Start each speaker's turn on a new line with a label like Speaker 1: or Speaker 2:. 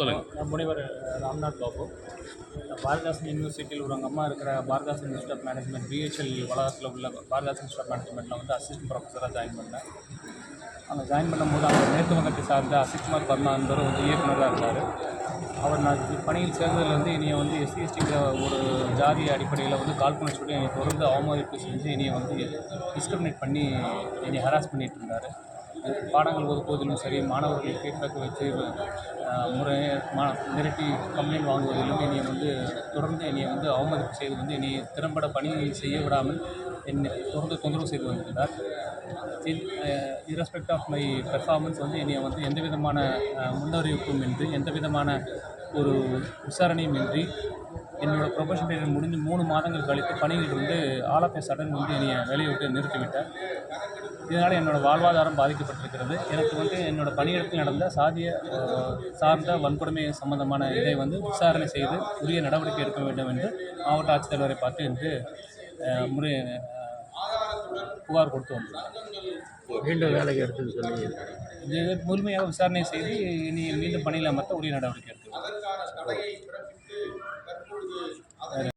Speaker 1: முனைவர் ராம்நாத் பாபு. பாரதிதாசன் யூனிவர்சிட்டியில் ஒரு அம்மா இருக்கிற Bharathidasan institute of management BHEL வளாகத்தில் உள்ள பாரதிதாசன் இன்ஸ்டியூட் ஆஃப் மேனேஜ்மெண்ட்டில் வந்து அசிஸ்டன்ட் ப்ரொஃபஸராக ஜாயின் பண்ணேன். அங்கே ஜாயின் பண்ணும்போது அங்கே மேற்கு வங்கத்தை சார்ந்த அசித்குமார் பர்மா என்பவர் வந்து இயக்குநராக இருந்தார். அவர் நான் பணியில் சேர்ந்ததில் வந்து என்னையை வந்து எஸ்சி எஸ்டிங்கிற ஒரு ஜாதி அடிப்படையில் வந்து காழ்ப்புணர்ச்சியோடு என்னை தொடர்ந்து அவமதிப்பு செஞ்சு என்னையை வந்து டிஸ்கிரிமினேட் பண்ணி என்னை ஹராஸ் பண்ணிகிட்டு இருந்தார். பாடங்கள் ஒதுக்குவதிலும் சரி, மாணவர்கள் ஃபீட்பேக் வச்சு மிரட்டி கம்ப்ளைண்ட் வாங்குவதிலும் என்னை வந்து தொடர்ந்து என்னை வந்து அவமதிப்பு செய்து வந்து என்னை திறம்பட பணி செய்ய விடாமல் என்னை தொடர்ந்து தொந்தரவு செய்து வந்திருந்தார். இரஸ்பெக்ட் ஆஃப் மை பெர்ஃபார்மன்ஸ் வந்து என்னை வந்து எந்த விதமான முன்னறிவிப்பும் இன்றி, எந்த விதமான ஒரு விசாரணையும் இன்றி என்னோடய ப்ரொபஷன் பீரியட் முடிஞ்சு 3 மாதங்கள் கழித்து பணியில் வந்து ஆல் ஆஃப் எ சடன் வந்து என்னை வேலையை விட்டு நிறுத்திவிட்டார். இதனால் என்னோடய வாழ்வாதாரம் பாதிக்கப்பட்டிருக்கிறது. எனக்கு வந்து என்னோடய பணியிடத்தில் நடந்த சார்ந்த வன்கொடுமை சம்பந்தமான இதை வந்து விசாரணை செய்து உரிய நடவடிக்கை எடுக்க வேண்டும் என்று மாவட்ட ஆட்சித்தலைவரை பார்த்து என்று புகார் கொடுத்து வந்தோம்.
Speaker 2: மீண்டும் வேலைக்கு எடுத்துன்னு சொல்லி
Speaker 1: இது முழுமையாக விசாரணை செய்து இனி மீண்டும் பணியில் அமர்த்த உரிய நடவடிக்கை எடுத்து